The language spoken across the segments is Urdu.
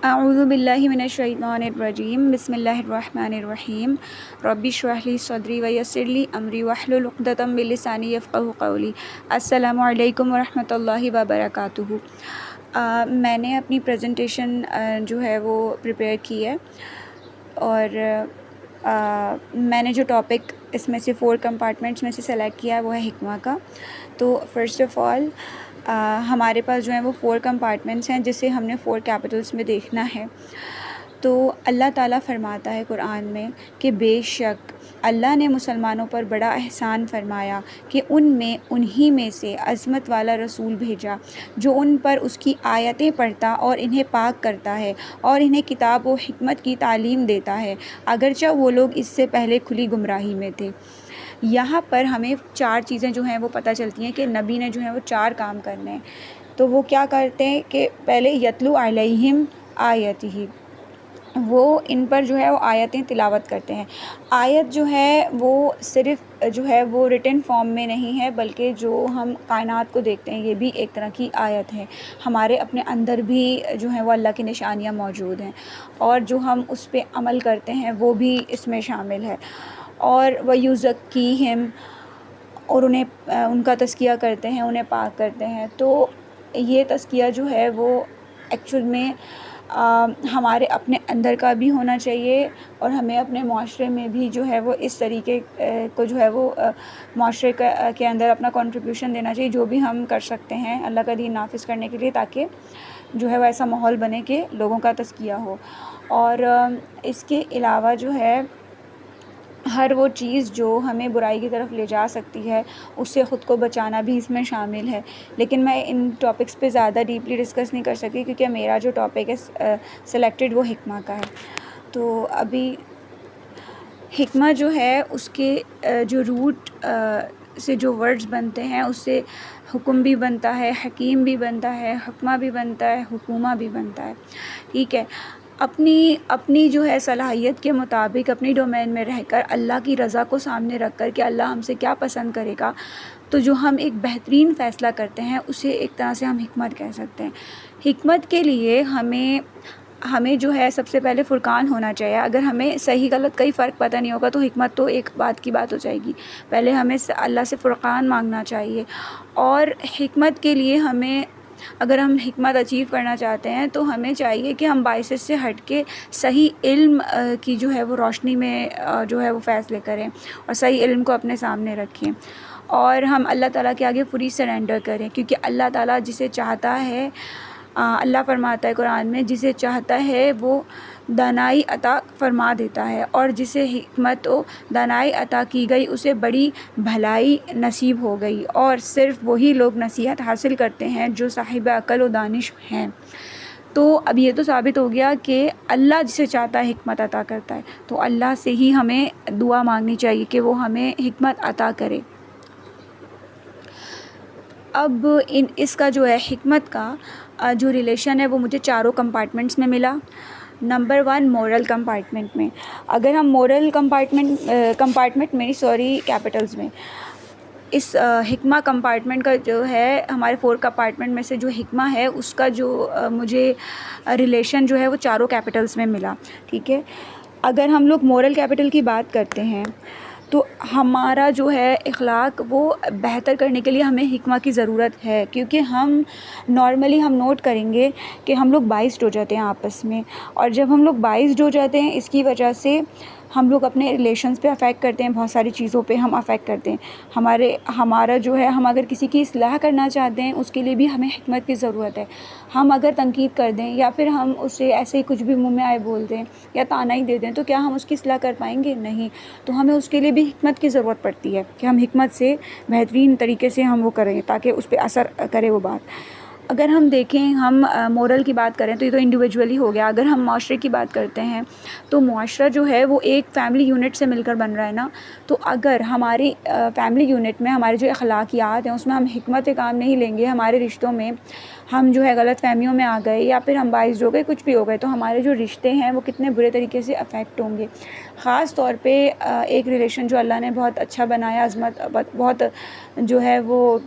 اعوذ باللہ من الشیطان الرجیم، بسم اللہ الرحمن الرحیم۔ رب اشرح لی صدری ویسر لی امری واحلل عقدۃ من لسانی یفقہوا قولی۔ السلام علیکم ورحمۃ اللہ وبرکاتہ۔ میں نے اپنی پریزنٹیشن جو ہے وہ پریپیئر کی ہے، اور میں نے جو ٹاپک اس میں سے 4 کمپارٹمنٹس میں سے سلیکٹ کیا ہے وہ ہے حکمہ کا۔ تو فرسٹ آف آل ہمارے پاس جو ہیں وہ 4 کمپارٹمنٹس ہیں، جسے ہم نے 4 کیپٹلس میں دیکھنا ہے۔ تو اللہ تعالیٰ فرماتا ہے قرآن میں کہ بے شک اللہ نے مسلمانوں پر بڑا احسان فرمایا کہ انہی میں سے عظمت والا رسول بھیجا جو ان پر اس کی آیتیں پڑھتا اور انہیں پاک کرتا ہے اور انہیں کتاب و حکمت کی تعلیم دیتا ہے، اگرچہ وہ لوگ اس سے پہلے کھلی گمراہی میں تھے۔ یہاں پر ہمیں 4 چیزیں جو ہیں وہ پتہ چلتی ہیں کہ نبی نے جو ہیں وہ 4 کام کرنے ہیں۔ تو وہ کیا کرتے ہیں کہ پہلے یتلو علیہم آیتہ، وہ ان پر جو ہے وہ آیتیں تلاوت کرتے ہیں۔ آیت جو ہے وہ صرف جو ہے وہ ریٹن فارم میں نہیں ہے، بلکہ جو ہم کائنات کو دیکھتے ہیں یہ بھی ایک طرح کی آیت ہے۔ ہمارے اپنے اندر بھی جو ہیں وہ اللہ کی نشانیاں موجود ہیں، اور جو ہم اس پہ عمل کرتے ہیں وہ بھی اس میں شامل ہے۔ اور وَيُزَكِّيهِمْ، اور ان کا تزکیہ کرتے ہیں، انہیں پاک کرتے ہیں۔ تو یہ تزکیہ جو ہے وہ ایکچول میں ہمارے اپنے اندر کا بھی ہونا چاہیے، اور ہمیں اپنے معاشرے میں بھی جو ہے وہ اس طریقے کو جو ہے وہ معاشرے کے اندر اپنا کنٹریبیوشن دینا چاہیے، جو بھی ہم کر سکتے ہیں اللہ کا دین نافذ کرنے کے لیے، تاکہ جو ہے وہ ایسا ماحول بنے کہ لوگوں کا تزکیہ ہو۔ اور اس کے علاوہ جو ہے ہر وہ چیز جو ہمیں برائی کی طرف لے جا سکتی ہے اس سے خود کو بچانا بھی اس میں شامل ہے۔ لیکن میں ان ٹاپکس پہ زیادہ ڈیپلی ڈسکس نہیں کر سکی، کیونکہ میرا جو ٹاپک ہے سلیکٹڈ وہ حکمہ کا ہے۔ تو ابھی حکمہ جو ہے اس کے جو روٹ سے جو ورڈز بنتے ہیں اس سے حکم بھی بنتا ہے، حکیم بھی بنتا ہے، حکمہ بھی بنتا ہے، حکومہ بھی بنتا ہے، ٹھیک ہے۔ اپنی جو ہے صلاحیت کے مطابق اپنی ڈومین میں رہ کر اللہ کی رضا کو سامنے رکھ کر کہ اللہ ہم سے کیا پسند کرے گا، تو جو ہم ایک بہترین فیصلہ کرتے ہیں اسے ایک طرح سے ہم حکمت کہہ سکتے ہیں۔ حکمت کے لیے ہمیں جو ہے سب سے پہلے فرقان ہونا چاہیے۔ اگر ہمیں صحیح غلط کئی فرق پتہ نہیں ہوگا تو حکمت تو ایک بات کی بات ہو جائے گی۔ پہلے ہمیں اللہ سے فرقان مانگنا چاہیے، اور حکمت کے لیے اگر ہم حکمت اچیو کرنا چاہتے ہیں تو ہمیں چاہیے کہ ہم بائسس سے ہٹ کے صحیح علم کی جو ہے وہ روشنی میں جو ہے وہ فیصلے کریں، اور صحیح علم کو اپنے سامنے رکھیں، اور ہم اللہ تعالیٰ کے آگے پوری سرنڈر کریں، کیونکہ اللہ تعالیٰ جسے چاہتا ہے، اللہ فرماتا ہے قرآن میں، جسے چاہتا ہے وہ دانائی عطا فرما دیتا ہے، اور جسے حکمت و دانائی عطا کی گئی اسے بڑی بھلائی نصیب ہو گئی، اور صرف وہی لوگ نصیحت حاصل کرتے ہیں جو صاحب عقل و دانش ہیں۔ تو اب یہ تو ثابت ہو گیا کہ اللہ جسے چاہتا ہے حکمت عطا کرتا ہے، تو اللہ سے ہی ہمیں دعا مانگنی چاہیے کہ وہ ہمیں حکمت عطا کرے۔ اب اس کا جو ہے حکمت کا جو ریلیشن ہے وہ مجھے 4 کمپارٹمنٹس میں ملا۔ نمبر 1 مورل کمپارٹمنٹ میں، اگر ہم مورل کمپارٹمنٹ میں کیپٹلز میں اس حکمہ کمپارٹمنٹ کا جو ہے ہمارے 4 کمپارٹمنٹ میں سے جو حکمہ ہے اس کا جو مجھے ریلیشن جو ہے وہ 4 کیپٹلز میں ملا، ٹھیک ہے۔ اگر ہم لوگ مورل کیپٹل کی بات کرتے ہیں تو ہمارا جو ہے اخلاق وہ بہتر کرنے کے لیے ہمیں حکمہ کی ضرورت ہے، کیونکہ ہم نارملی ہم نوٹ کریں گے کہ ہم لوگ بائسڈ ہو جاتے ہیں آپس میں، اور جب ہم لوگ بائسڈ ہو جاتے ہیں اس کی وجہ سے ہم لوگ اپنے ریلیشنز پہ افیکٹ کرتے ہیں، بہت ساری چیزوں پہ ہم افیکٹ کرتے ہیں۔ ہمارا جو ہے ہم اگر کسی کی اصلاح کرنا چاہتے ہیں اس کے لیے بھی ہمیں حکمت کی ضرورت ہے۔ ہم اگر تنقید کر دیں یا پھر ہم اسے ایسے ہی کچھ بھی منہ میں آئے بول دیں یا طعنہ ہی دے دیں تو کیا ہم اس کی اصلاح کر پائیں گے؟ نہیں۔ تو ہمیں اس کے لیے بھی حکمت کی ضرورت پڑتی ہے کہ ہم حکمت سے بہترین طریقے سے ہم وہ کریں تاکہ اس پہ اثر کرے وہ بات۔ اگر ہم دیکھیں، ہم مورل کی بات کریں تو یہ تو انڈیویجولی ہو گیا، اگر ہم معاشرے کی بات کرتے ہیں تو معاشرہ جو ہے وہ ایک فیملی یونٹ سے مل کر بن رہا ہے نا۔ تو اگر ہماری فیملی یونٹ میں ہمارے جو اخلاقیات ہیں اس میں ہم حکمت کام نہیں لیں گے، ہمارے رشتوں میں ہم جو ہے غلط فہمیوں میں آ گئے یا پھر ہم باعث ہو گئے، کچھ بھی ہو گئے، تو ہمارے جو رشتے ہیں وہ کتنے برے طریقے سے افیکٹ ہوں گے۔ خاص طور پہ ایک ریلیشن جو اللہ نے بہت اچھا بنایا، عظمت بہت جو ہے وہ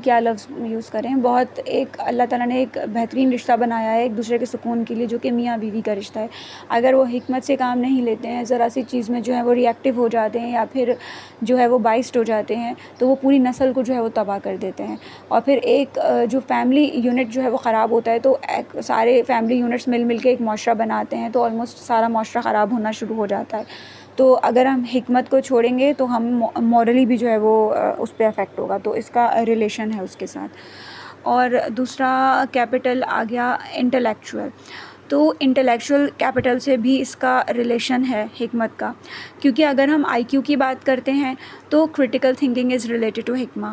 کیا لفظ یوز کریں، بہت ایک اللہ تعالیٰ نے ایک بہترین رشتہ بنایا ہے ایک دوسرے کے سکون کے لیے، جو کہ میاں بیوی کا رشتہ ہے۔ اگر وہ حکمت سے کام نہیں لیتے ہیں، ذرا سی چیز میں جو ہے وہ ری ایکٹیو ہو جاتے ہیں یا پھر جو ہے وہ بائسڈ ہو جاتے ہیں، تو وہ پوری نسل کو جو ہے وہ تباہ کر دیتے ہیں۔ اور پھر ایک جو فیملی یونٹ جو ہے وہ خراب ہوتا ہے، تو سارے فیملی یونٹس مل مل کے ایک معاشرہ بناتے ہیں، تو آلموسٹ سارا معاشرہ خراب ہونا شروع ہو جاتا ہے۔ تو اگر ہم حکمت کو چھوڑیں گے تو ہم مورلی بھی جو ہے وہ اس پہ افیکٹ ہوگا، تو اس کا ریلیشن ہے اس کے ساتھ۔ اور دوسرا کیپٹل آ گیا انٹلیکچوئل، تو انٹلیکچوئل کیپٹل سے بھی اس کا ریلیشن ہے حکمت کا، کیونکہ اگر ہم آئی کیو کی بات کرتے ہیں تو critical thinking is related to حکمہ۔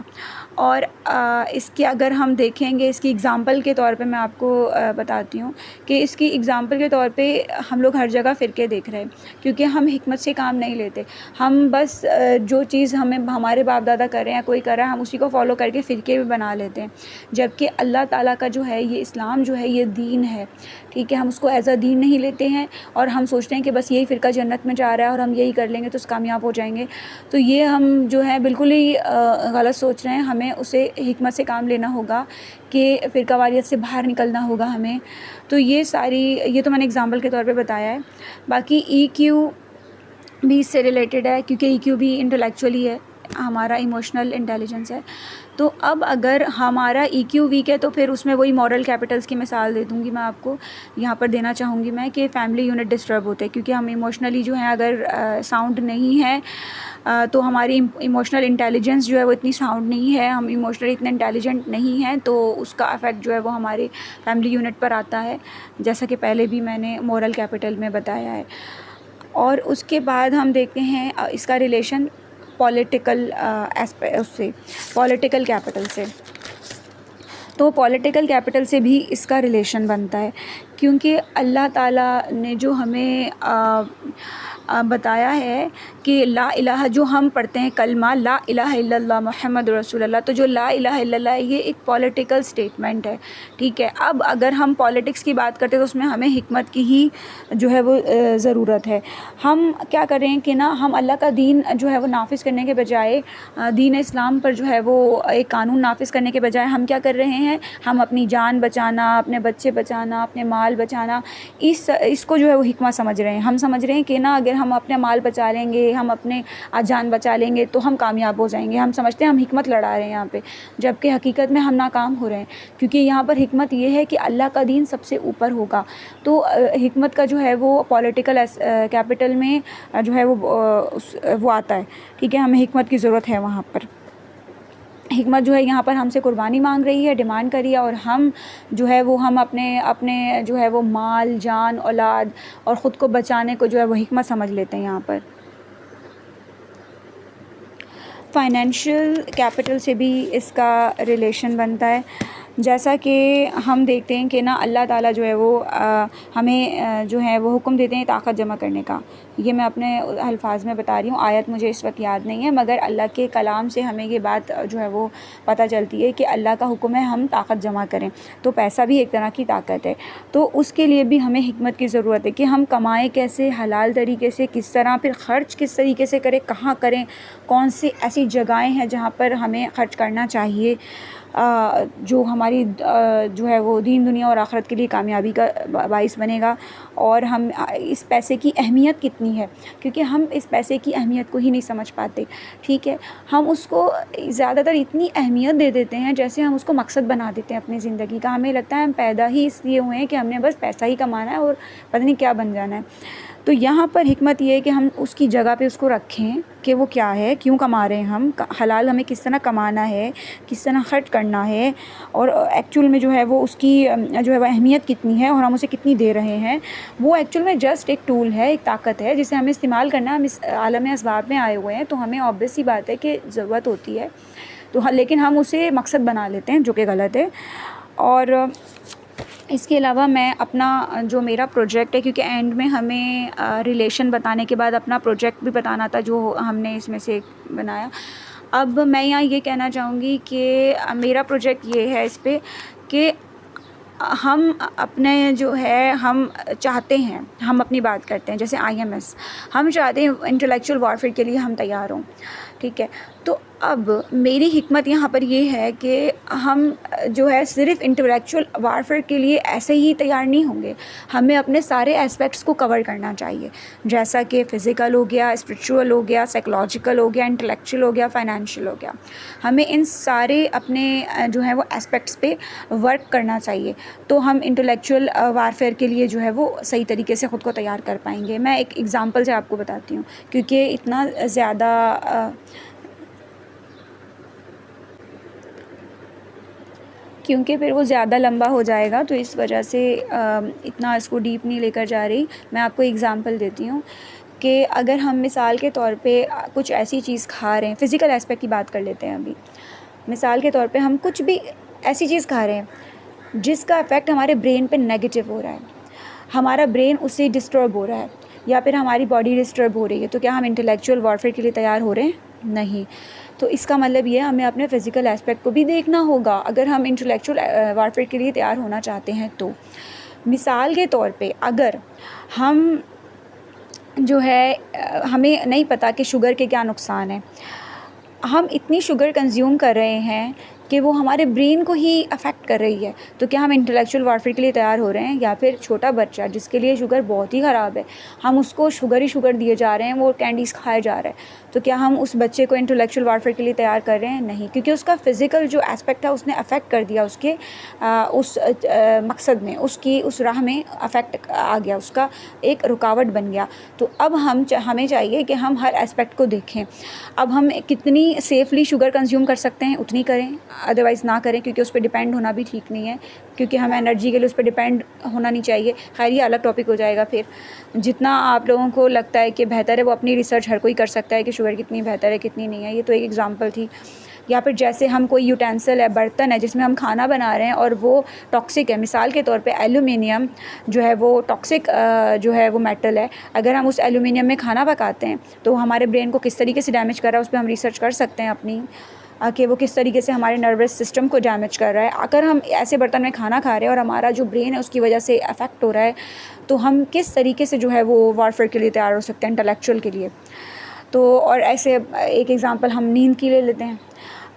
اور اس کے اگر ہم دیکھیں گے، اس کی اگزامپل کے طور پہ میں آپ کو بتاتی ہوں کہ اس کی اگزامپل کے طور پہ ہم لوگ ہر جگہ فرقے دیکھ رہے ہیں، کیونکہ ہم حکمت سے کام نہیں لیتے، ہم بس جو چیز ہمیں ہمارے باپ دادا کر رہے ہیں، کوئی کر رہا ہے، ہم اسی کو فالو کر کے فرقے بھی بنا لیتے ہیں، جبکہ اللہ تعالیٰ کا جو ہے یہ اسلام جو ہے یہ دین ہے، ٹھیک ہے، ہم اس کو ایز اے دین نہیں لیتے ہیں اور ہم سوچتے ہیں کہ بس یہی فرقہ جنت میں جا رہا ہے اور ہم یہی کر لیں گے تو کامیاب ہو جائیں گے، تو یہ ہم جو ہے بالکل ہی غلط سوچ رہے ہیں۔ ہمیں اسے حکمت سے کام لینا ہوگا کہ فرقہ واریت سے باہر نکلنا ہوگا ہمیں۔ تو یہ تو میں نے اگزامپل کے طور پہ بتایا ہے۔ باقی ای کیو بھی اس سے ریلیٹڈ ہے، کیونکہ ای کیو بھی انٹلیکچولی ہے، ہمارا ایموشنل انٹیلیجنس ہے۔ تو اب اگر ہمارا ای کیو ویک ہے تو پھر اس میں وہی مورل کیپٹلس کی مثال دے دوں گی میں آپ کو، یہاں پر دینا چاہوں گی میں، کہ فیملی یونٹ ڈسٹرب ہوتے ہیں، کیونکہ ہم ایموشنلی جو ہیں اگر ساؤنڈ نہیں ہے تو ہماری ایموشنل انٹیلیجنس جو ہے وہ اتنی ساؤنڈ نہیں ہے، ہم ایموشنلی اتنے انٹیلیجنٹ نہیں ہیں، تو اس کا افیکٹ جو ہے وہ ہمارے فیملی یونٹ پر آتا ہے، جیسا کہ پہلے بھی میں نے مورل کیپٹل میں بتایا ہے۔ اور اس کے بعد ہم دیکھتے ہیں اس کا ریلیشن پولیٹیکل پولیٹیکل کیپٹل سے، تو پولیٹیکل کیپٹل سے بھی اس کا ریلیشن بنتا ہے، کیونکہ اللہ تعالیٰ نے جو ہمیں بتایا ہے کہ لا الہ، جو ہم پڑھتے ہیں کلمہ لا الہ الا اللہ محمد رسول اللہ، تو جو لا الہ الا اللہ ہے یہ ایک پولیٹیکل سٹیٹمنٹ ہے، ٹھیک ہے۔ اب اگر ہم پولیٹکس کی بات کرتے ہیں تو اس میں ہمیں حکمت کی ہی جو ہے وہ ضرورت ہے۔ ہم کیا کر رہے ہیں کہ ہم اللہ کا دین جو ہے وہ نافذ کرنے کے بجائے، دین اسلام پر جو ہے وہ ایک قانون نافذ کرنے کے بجائے ہم کیا کر رہے ہیں، ہم اپنی جان بچانا، اپنے بچے بچانا، اپنے مال بچانا، اس کو جو ہے وہ حکمت سمجھ رہے ہیں۔ ہم سمجھ رہے ہیں کہ اگر ہم اپنے مال بچا لیں گے، ہم اپنے جان بچا لیں گے تو ہم کامیاب ہو جائیں گے، ہم سمجھتے ہیں ہم حکمت لڑا رہے ہیں یہاں پہ، جبکہ حقیقت میں ہم ناکام ہو رہے ہیں، کیونکہ یہاں پر حکمت یہ ہے کہ اللہ کا دین سب سے اوپر ہوگا۔ تو حکمت کا جو ہے وہ پولیٹیکل کیپٹل میں جو ہے وہ آتا ہے، ٹھیک ہے، ہمیں حکمت کی ضرورت ہے وہاں پر۔ حکمت جو ہے یہاں پر ہم سے قربانی مانگ رہی ہے، ڈیمانڈ کر رہی ہے، اور ہم جو ہے وہ ہم اپنے جو ہے وہ مال، جان، اولاد اور خود کو بچانے کو جو ہے وہ حکمت سمجھ لیتے ہیں یہاں پر۔ فائنینشیل کیپٹل سے بھی اس کا ریلیشن بنتا ہے، جیسا کہ ہم دیکھتے ہیں کہ اللہ تعالیٰ جو ہے وہ ہمیں جو ہے وہ حکم دیتے ہیں طاقت جمع کرنے کا۔ یہ میں اپنے الفاظ میں بتا رہی ہوں، آیت مجھے اس وقت یاد نہیں ہے، مگر اللہ کے کلام سے ہمیں یہ بات جو ہے وہ پتہ چلتی ہے کہ اللہ کا حکم ہے ہم طاقت جمع کریں، تو پیسہ بھی ایک طرح کی طاقت ہے، تو اس کے لیے بھی ہمیں حکمت کی ضرورت ہے کہ ہم کمائیں کیسے، حلال طریقے سے کس طرح، پھر خرچ کس طریقے سے کریں، کہاں کریں، کون سی ایسی جگہیں ہیں جہاں پر ہمیں خرچ کرنا چاہیے جو ہماری جو ہے وہ دین دنیا اور آخرت کے لیے کامیابی کا باعث بنے گا، اور ہم اس پیسے کی اہمیت کتنی ہے، کیونکہ ہم اس پیسے کی اہمیت کو ہی نہیں سمجھ پاتے، ٹھیک ہے، ہم اس کو زیادہ تر اتنی اہمیت دے دیتے ہیں جیسے ہم اس کو مقصد بنا دیتے ہیں اپنی زندگی کا، ہمیں لگتا ہے ہم پیدا ہی اس لیے ہوئے ہیں کہ ہم نے بس پیسہ ہی کمانا ہے اور پتہ نہیں کیا بن جانا ہے۔ تو یہاں پر حکمت یہ ہے کہ ہم اس کی جگہ پہ اس کو رکھیں کہ وہ کیا ہے، کیوں کما رہے ہیں ہم، حلال ہمیں کس طرح کمانا ہے، کس طرح خرچ کرنا ہے، اور ایکچول میں جو ہے وہ اس کی جو ہے وہ اہمیت کتنی ہے اور ہم اسے کتنی دے رہے ہیں۔ وہ ایکچول میں جسٹ ایک ٹول ہے، ایک طاقت ہے جسے ہمیں استعمال کرنا ہے۔ ہم اس عالم اسباب میں آئے ہوئے ہیں تو ہمیں obvious سی بات ہے کہ ضرورت ہوتی ہے، تو لیکن ہم اسے مقصد بنا لیتے ہیں، جو کہ غلط ہے۔ اور اس کے علاوہ میں اپنا جو میرا پروجیکٹ ہے، کیونکہ اینڈ میں ہمیں ریلیشن بتانے کے بعد اپنا پروجیکٹ بھی بتانا تھا جو ہم نے اس میں سے بنایا، اب میں یہاں یہ کہنا چاہوں گی کہ میرا پروجیکٹ یہ ہے اس پہ کہ ہم اپنے جو ہے ہم چاہتے ہیں، ہم اپنی بات کرتے ہیں جیسے IMS، ہم چاہتے ہیں انٹلیکچوئل وارفیئر کے لیے ہم تیار ہوں، ٹھیک ہے. تو اب میری حکمت یہاں پر یہ ہے کہ ہم جو ہے صرف انٹلیکچوئل وارفیئر کے لیے ایسے ہی تیار نہیں ہوں گے. ہمیں اپنے سارے اسپیکٹس کو کور کرنا چاہیے، جیسا کہ فزیکل ہو گیا، اسپریچول ہو گیا، سائیکولوجیکل ہو گیا، انٹلیکچوئل ہو گیا، فائنینشیل ہو گیا. ہمیں ان سارے اپنے جو ہے وہ اسپیکٹس پہ ورک کرنا چاہیے، تو ہم انٹلیکچوئل وارفیئر کے لیے جو ہے وہ صحیح طریقے سے خود کو تیار کر پائیں گے. میں ایک ایگزامپل سے آپ کو بتاتی ہوں، کیونکہ اتنا زیادہ کیونکہ پھر وہ زیادہ لمبا ہو جائے گا، تو اس وجہ سے اتنا اس کو ڈیپ نہیں لے کر جا رہی. میں آپ کو ایگزامپل دیتی ہوں کہ اگر ہم مثال کے طور پہ کچھ ایسی چیز کھا رہے ہیں، فزیکل اسپیکٹ کی بات کر لیتے ہیں ابھی. مثال کے طور پہ ہم کچھ بھی ایسی چیز کھا رہے ہیں جس کا افیکٹ ہمارے برین پہ نیگیٹو ہو رہا ہے، ہمارا برین اس سے ڈسٹرب ہو رہا ہے، یا پھر ہماری باڈی ڈسٹرب ہو رہی ہے، تو کیا ہم انٹلیکچوئل وارفیئر کے لیے تیار ہو رہے ہیں؟ نہیں. تو اس کا مطلب یہ ہمیں اپنے فزیکل اسپیکٹ کو بھی دیکھنا ہوگا اگر ہم انٹلیکچوئل وارفیئر کے لیے تیار ہونا چاہتے ہیں. تو مثال کے طور پہ اگر ہم جو ہے ہمیں نہیں پتہ کہ شوگر کے کیا نقصان ہیں، ہم اتنی شوگر کنزیوم کر رہے ہیں کہ وہ ہمارے برین کو ہی افیکٹ کر رہی ہے، تو کیا ہم انٹلیکچوئل وارفیئر کے لیے تیار ہو رہے ہیں؟ یا پھر چھوٹا بچہ جس کے لیے شوگر بہت ہی خراب ہے، ہم اس کو شوگر ہی شوگر دیے جا رہے ہیں، وہ کینڈیز کھائے جا رہا ہے، تو کیا ہم اس بچے کو انٹلیکچوئل وارفیئر کے لیے تیار کر رہے ہیں؟ نہیں، کیونکہ اس کا فزیکل جو اسپیکٹ ہے اس نے افیکٹ کر دیا، اس کے اس مقصد میں، اس راہ میں افیکٹ آ گیا، اس کا ایک رکاوٹ بن گیا. تو اب ہمیں چاہیے کہ ہم ہر اسپیکٹ کو دیکھیں. اب ہم کتنی سیفلی شوگر کنزیوم کر سکتے ہیں اتنی کریں، ادروائز نہ کریں، کیونکہ اس پہ ڈیپینڈ ہونا بھی ٹھیک نہیں ہے، کیونکہ ہمیں انرجی کے لیے اس پہ ڈیپینڈ ہونا نہیں چاہیے. خیر یہ الگ ٹاپک ہو جائے گا. پھر جتنا آپ لوگوں کو لگتا ہے کہ بہتر ہے، وہ اپنی ریسرچ ہر کوئی کر سکتا ہے کہ شوگر کتنی بہتر ہے کتنی نہیں ہے. یہ تو ایک ایگزامپل تھی. یا پھر جیسے ہم کوئی یوٹینسل ہے، برتن ہے جس میں ہم کھانا بنا رہے ہیں اور وہ ٹاکسک ہے، مثال کے طور پہ ایلومینیم جو ہے وہ ٹاکسک جو ہے وہ میٹل ہے. اگر ہم اس ایلومینیم میں کھانا پکاتے ہیں تو ہمارے برین کو کس طریقے سے ڈیمیج کر رہا ہے، اس پہ ہم ریسرچ کر سکتے ہیں اپنی، کہ وہ کس طریقے سے ہمارے نروس سسٹم کو ڈیمیج کر رہا ہے. اگر ہم ایسے برتن میں کھانا کھا رہے ہیں اور ہمارا جو برین ہے اس کی وجہ سے افیکٹ ہو رہا ہے، تو ہم کس طریقے سے جو ہے وہ وارفیئر کے لیے تیار ہو سکتے ہیں انٹلیکچوئل کے لیے. تو اور ایسے ایک ایگزامپل ہم نیند کی لے لیتے ہیں.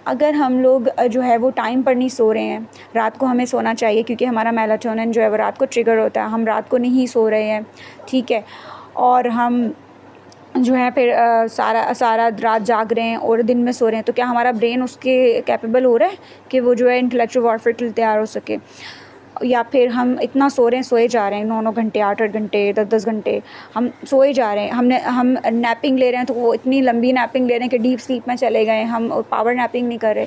اگر ہم لوگ جو ہے وہ ٹائم پر نہیں سو رہے ہیں، رات کو ہمیں سونا چاہیے کیونکہ ہمارا میلاٹونن جو ہے وہ رات کو ٹریگر ہوتا ہے، ہم رات کو نہیں سو رہے ہیں، ٹھیک ہے، اور ہم جو ہے پھر سارا رات جاگ رہے ہیں اور دن میں سو رہے ہیں، تو کیا ہمارا برین اس کے کیپیبل ہو رہا ہے کہ وہ جو ہے انٹلیکچوئل وارفیئر کے لیے تیار ہو سکے؟ یا پھر ہم اتنا سو رہے ہیں، سوئے جا رہے ہیں 9 گھنٹے، 8 گھنٹے، 10 گھنٹے ہم سوئے جا رہے ہیں. ہم نیپنگ لے رہے ہیں تو وہ اتنی لمبی نیپنگ لے رہے ہیں کہ ڈیپ سلیپ میں چلے گئے، ہم پاور نیپنگ نہیں کر رہے.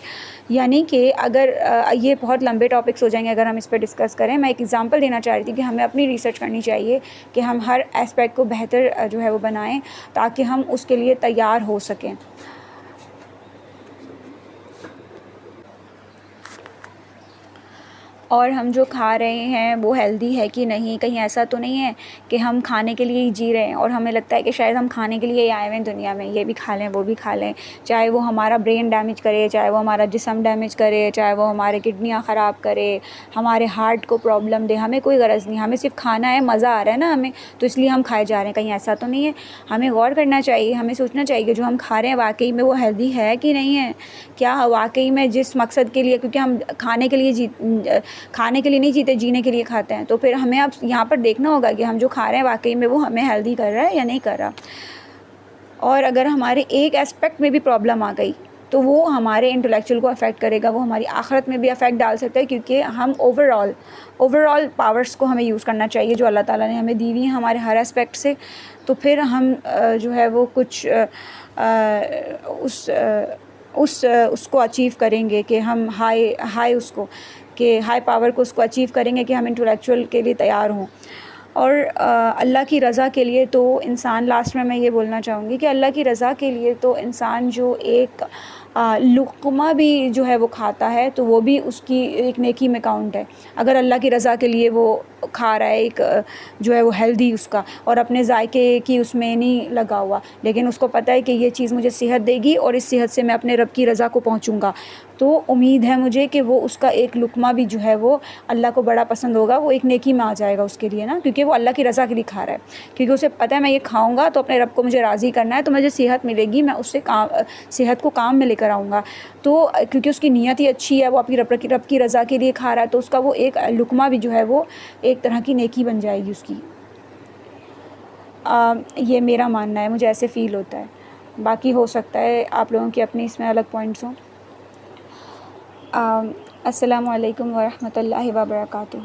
یعنی کہ اگر یہ بہت لمبے ٹاپکس ہو جائیں گے اگر ہم اس پہ ڈسکس کریں. میں ایک ایگزامپل دینا چاہ رہی تھی کہ ہمیں اپنی ریسرچ کرنی چاہیے کہ ہم ہر اسپیکٹ کو بہتر جو ہے وہ بنائیں تاکہ ہم اس کے لیے تیار ہو سکیں. اور ہم جو کھا رہے ہیں وہ ہیلدی ہے کہ نہیں، کہیں ایسا تو نہیں ہے کہ ہم کھانے کے لیے ہی جی رہے ہیں اور ہمیں لگتا ہے کہ شاید ہم کھانے کے لیے ہی آئے ہوئے ہیں دنیا میں، یہ بھی کھا لیں وہ بھی کھا لیں، چاہے وہ ہمارا برین ڈیمیج کرے، چاہے وہ ہمارا جسم ڈیمیج کرے، چاہے وہ ہمارے کڈنیاں خراب کرے، ہمارے ہارٹ کو پرابلم دے، ہمیں کوئی غرض نہیں، ہمیں صرف کھانا ہے، مزہ آ رہا ہے نا ہمیں، تو اس لیے ہم کھائے جا رہے ہیں. کہیں ایسا تو نہیں ہے. ہمیں غور کرنا چاہیے، ہمیں سوچنا چاہیے کہ جو ہم کھا رہے ہیں واقعی میں وہ ہیلدی ہے کہ نہیں ہے، کیا واقعی میں جس مقصد کے لیے، کیونکہ ہم کھانے کے لیے نہیں جیتے، جینے کے لیے کھاتے ہیں، تو پھر ہمیں اب یہاں پر دیکھنا ہوگا کہ ہم جو کھا رہے ہیں واقعی میں وہ ہمیں ہیلدی کر رہا ہے یا نہیں کر رہا. اور اگر ہمارے ایک اسپیکٹ میں بھی پرابلم آ گئی تو وہ ہمارے انٹلیکچوئل کو افیکٹ کرے گا، وہ ہماری آخرت میں بھی افیکٹ ڈال سکتا ہے، کیونکہ ہم اوور آل پاورس کو ہمیں یوز کرنا چاہیے جو اللہ تعالیٰ نے ہمیں دی ہوئی ہیں ہمارے ہر اسپیکٹ سے. تو پھر ہم جو ہے وہ کچھ اس کو اچیو کریں گے کہ ہم ہائی پاور کو اس کو اچیو کریں گے کہ ہم انٹلیکچوئل کے لیے تیار ہوں. اور اللہ کی رضا کے لیے تو انسان، لاسٹ میں یہ بولنا چاہوں گی کہ اللہ کی رضا کے لیے تو انسان جو ایک لقمہ بھی جو ہے وہ کھاتا ہے تو وہ بھی اس کی ایک نیکی میں کاؤنٹ ہے، اگر اللہ کی رضا کے لیے وہ کھا رہا ہے، ایک جو ہے وہ ہیلدی اس کا، اور اپنے ذائقے کی اس میں نہیں لگا ہوا، لیکن اس کو پتہ ہے کہ یہ چیز مجھے صحت دے گی اور اس صحت سے میں اپنے رب کی رضا کو پہنچوں گا، تو امید ہے مجھے کہ وہ اس کا ایک لقمہ بھی جو ہے وہ اللہ کو بڑا پسند ہوگا، وہ ایک نیکی میں آ جائے گا اس کے لیے نا، کیونکہ وہ اللہ کی رضا کے لیے کھا رہا ہے، کیونکہ اسے پتہ ہے میں یہ کھاؤں گا تو اپنے رب کو مجھے راضی کرنا ہے، تو مجھے صحت ملے گی، میں اس سے صحت کو کام میں لے کر آؤں گا، تو کیونکہ اس کی نیت ہی اچھی ہے، وہ اپنی رب کی رضا کے لیے کھا رہا ہے، تو اس کا وہ ایک لقمہ بھی جو ہے وہ ایک طرح کی نیکی بن جائے گی اس کی۔ یہ میرا ماننا ہے، مجھے ایسے فیل ہوتا ہے، باقی ہو سکتا ہے آپ لوگوں کے اپنے اس میں الگ پوائنٹس ہوں۔ السلام علیکم ورحمۃ اللہ وبرکاتہ۔